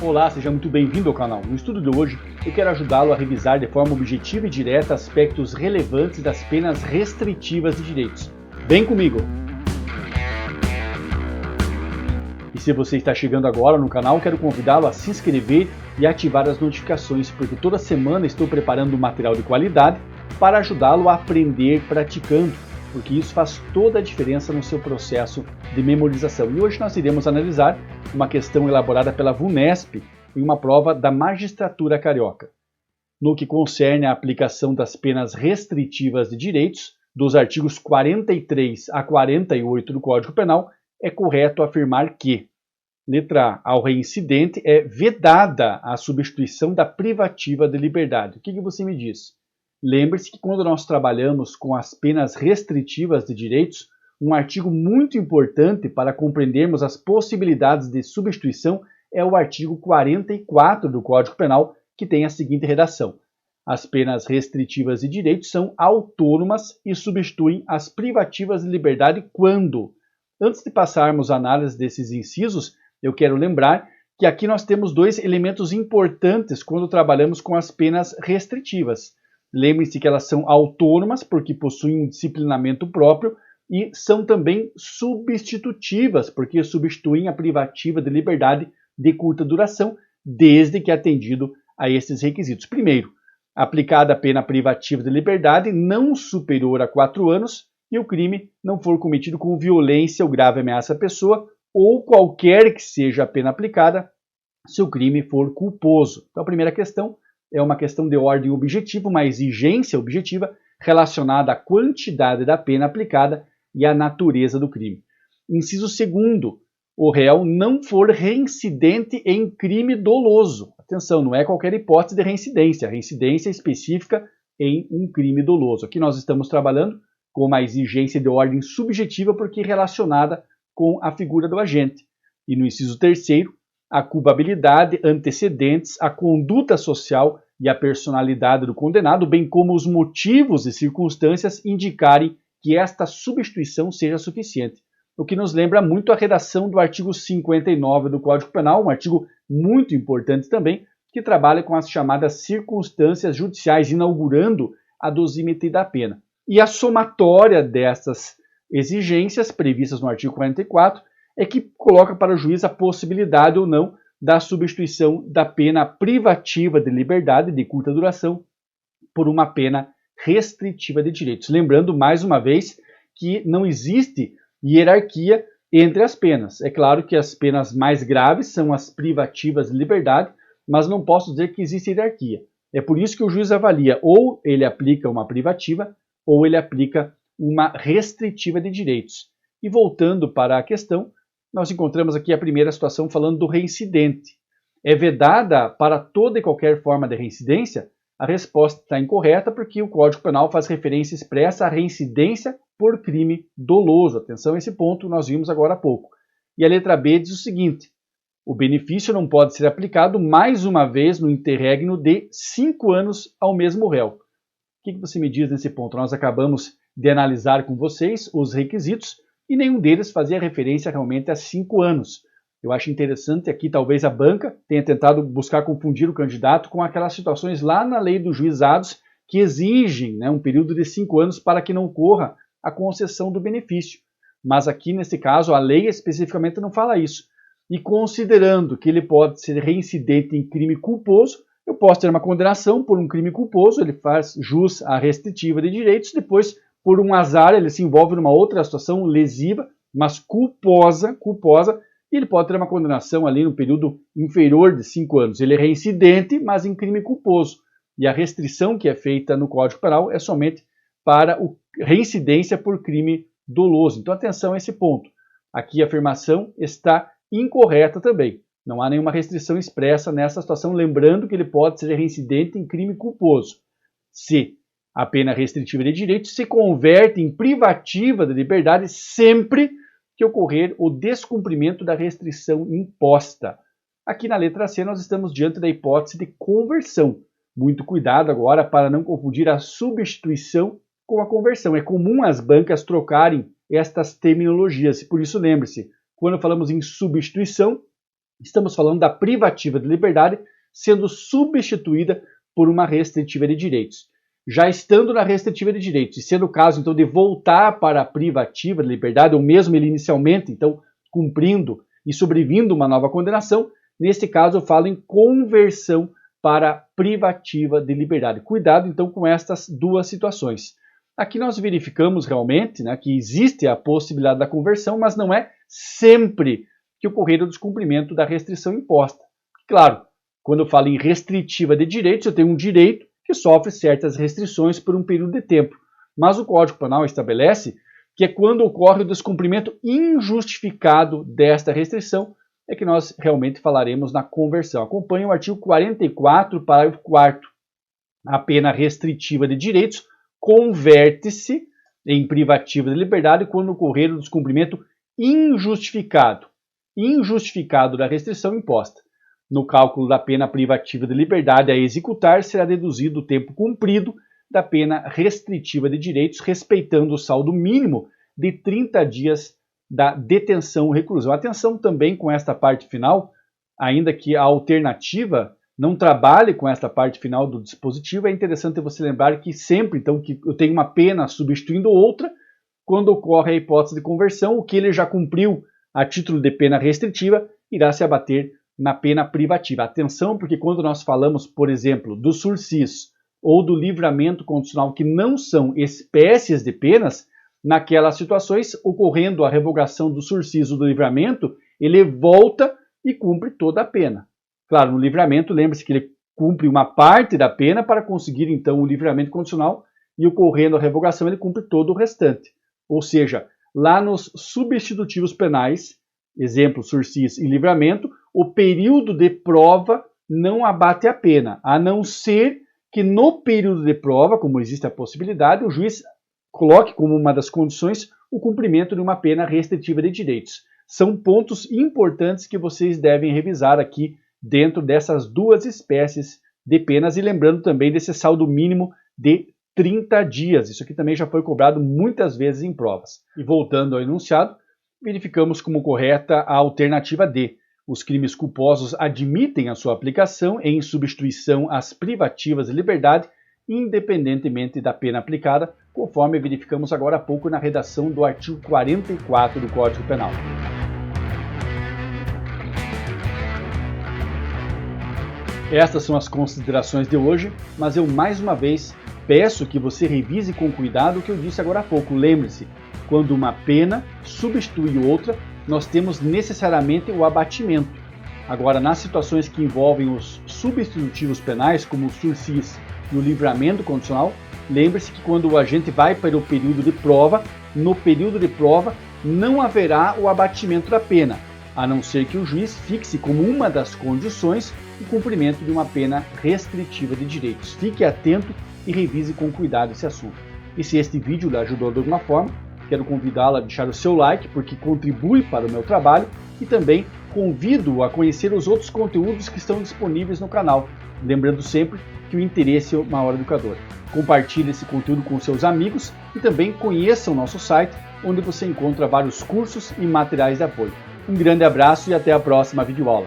Olá, seja muito bem-vindo ao canal. No estudo de hoje, eu quero ajudá-lo a revisar de forma objetiva e direta aspectos relevantes das penas restritivas de direitos. Vem comigo! E se você está chegando agora no canal, quero convidá-lo a se inscrever e ativar as notificações, porque toda semana estou preparando um material de qualidade para ajudá-lo a aprender praticando, porque isso faz toda a diferença no seu processo de memorização. E hoje nós iremos analisar uma questão elaborada pela VUNESP em uma prova da magistratura carioca. No que concerne à aplicação das penas restritivas de direitos, dos artigos 43 a 48 do Código Penal, é correto afirmar que, letra A, ao reincidente é vedada a substituição da privativa de liberdade. O que você me diz? Lembre-se que quando nós trabalhamos com as penas restritivas de direitos, um artigo muito importante para compreendermos as possibilidades de substituição é o artigo 44 do Código Penal, que tem a seguinte redação: as penas restritivas de direitos são autônomas e substituem as privativas de liberdade quando. Antes de passarmos à análise desses incisos, eu quero lembrar que aqui nós temos dois elementos importantes quando trabalhamos com as penas restritivas. Lembre-se que elas são autônomas porque possuem um disciplinamento próprio e são também substitutivas porque substituem a privativa de liberdade de curta duração, desde que atendido a esses requisitos. Primeiro, aplicada a pena privativa de liberdade não superior a 4 anos e o crime não for cometido com violência ou grave ameaça à pessoa ou qualquer que seja a pena aplicada se o crime for culposo. Então a primeira questão é uma questão de ordem objetiva, uma exigência objetiva relacionada à quantidade da pena aplicada e à natureza do crime. Inciso segundo, o réu não for reincidente em crime doloso. Atenção, não é qualquer hipótese de reincidência. A reincidência é específica em um crime doloso. Aqui nós estamos trabalhando com uma exigência de ordem subjetiva porque relacionada com a figura do agente. E no inciso terceiro, a culpabilidade, antecedentes, a conduta social e a personalidade do condenado, bem como os motivos e circunstâncias indicarem que esta substituição seja suficiente. O que nos lembra muito a redação do artigo 59 do Código Penal, um artigo muito importante também, que trabalha com as chamadas circunstâncias judiciais, inaugurando a dosímetria da pena. E a somatória dessas exigências previstas no artigo 44 é que coloca para o juiz a possibilidade ou não da substituição da pena privativa de liberdade de curta duração por uma pena restritiva de direitos. Lembrando, mais uma vez, que não existe hierarquia entre as penas. É claro que as penas mais graves são as privativas de liberdade, mas não posso dizer que existe hierarquia. É por isso que o juiz avalia ou ele aplica uma privativa ou ele aplica uma restritiva de direitos. E voltando para a questão, nós encontramos aqui a primeira situação falando do reincidente. É vedada para toda e qualquer forma de reincidência? A resposta está incorreta porque o Código Penal faz referência expressa à reincidência por crime doloso. Atenção a esse ponto, nós vimos agora há pouco. E a letra B diz o seguinte: o benefício não pode ser aplicado mais uma vez no interregno de 5 anos ao mesmo réu. O que você me diz nesse ponto? Nós acabamos de analisar com vocês os requisitos e nenhum deles fazia referência realmente a 5 anos. Eu acho interessante aqui, talvez a banca tenha tentado buscar confundir o candidato com aquelas situações lá na lei dos juizados que exigem um período de 5 anos para que não ocorra a concessão do benefício. Mas aqui, nesse caso, a lei especificamente não fala isso. E considerando que ele pode ser reincidente em crime culposo, eu posso ter uma condenação por um crime culposo, ele faz jus à restritiva de direitos, depois, por um azar, ele se envolve numa outra situação lesiva, mas culposa, e ele pode ter uma condenação ali no período inferior de 5 anos. Ele é reincidente, mas em crime culposo. E a restrição que é feita no Código Penal é somente para a reincidência por crime doloso. Então, atenção a esse ponto. Aqui a afirmação está incorreta também. Não há nenhuma restrição expressa nessa situação, lembrando que ele pode ser reincidente em crime culposo. Se a pena restritiva de direitos se converte em privativa de liberdade sempre que ocorrer o descumprimento da restrição imposta. Aqui na letra C nós estamos diante da hipótese de conversão. Muito cuidado agora para não confundir a substituição com a conversão. É comum as bancas trocarem estas terminologias, por isso lembre-se, quando falamos em substituição, Estamos falando da privativa de liberdade sendo substituída por uma restritiva de direitos. Já estando na restritiva de direitos, e sendo o caso então de voltar para a privativa de liberdade, ou mesmo ele inicialmente, então, cumprindo e sobrevindo uma nova condenação, nesse caso eu falo em conversão para privativa de liberdade. Cuidado então com estas duas situações. Aqui nós verificamos realmente, né, que existe a possibilidade da conversão, mas não é sempre que ocorrer o descumprimento da restrição imposta. Claro, quando eu falo em restritiva de direitos, eu tenho um direito que sofre certas restrições por um período de tempo. Mas o Código Penal estabelece que é quando ocorre o descumprimento injustificado desta restrição, é que nós realmente falaremos na conversão. Acompanhe o artigo 44, parágrafo 4º. A pena restritiva de direitos converte-se em privativa de liberdade quando ocorrer o descumprimento injustificado da restrição imposta. No cálculo da pena privativa de liberdade a executar, será deduzido o tempo cumprido da pena restritiva de direitos, respeitando o saldo mínimo de 30 dias da detenção ou reclusão. Atenção também com esta parte final, ainda que a alternativa não trabalhe com esta parte final do dispositivo, é interessante você lembrar que sempre, então, que eu tenho uma pena substituindo outra, quando ocorre a hipótese de conversão, o que ele já cumpriu a título de pena restritiva irá se abater na pena privativa. Atenção, porque quando nós falamos, por exemplo, do sursis ou do livramento condicional, que não são espécies de penas, naquelas situações, ocorrendo a revogação do sursis ou do livramento, ele volta e cumpre toda a pena. Claro, no livramento, lembre-se que ele cumpre uma parte da pena para conseguir, então, o livramento condicional e, ocorrendo a revogação, ele cumpre todo o restante. Ou seja, lá nos substitutivos penais, exemplo, sursis e livramento, o período de prova não abate a pena, a não ser que no período de prova, como existe a possibilidade, o juiz coloque como uma das condições o cumprimento de uma pena restritiva de direitos. São pontos importantes que vocês devem revisar aqui dentro dessas duas espécies de penas e lembrando também desse saldo mínimo de 30 dias. Isso aqui também já foi cobrado muitas vezes em provas. E voltando ao enunciado, verificamos como correta a alternativa D. Os crimes culposos admitem a sua aplicação em substituição às privativas de liberdade, independentemente da pena aplicada, conforme verificamos agora há pouco na redação do artigo 44 do Código Penal. Estas são as considerações de hoje, mas eu mais uma vez peço que você revise com cuidado o que eu disse agora há pouco. Lembre-se, quando uma pena substitui outra, nós temos necessariamente o abatimento. Agora, nas situações que envolvem os substitutivos penais, como o sursis e o livramento condicional, lembre-se que quando o agente vai para o período de prova, no período de prova não haverá o abatimento da pena, a não ser que o juiz fixe como uma das condições o cumprimento de uma pena restritiva de direitos. Fique atento e revise com cuidado esse assunto. E se este vídeo lhe ajudou de alguma forma, quero convidá-lo a deixar o seu like, porque contribui para o meu trabalho, e também convido-o a conhecer os outros conteúdos que estão disponíveis no canal, lembrando sempre que o interesse é o maior educador. Compartilhe esse conteúdo com seus amigos e também conheça o nosso site, onde você encontra vários cursos e materiais de apoio. Um grande abraço e até a próxima videoaula.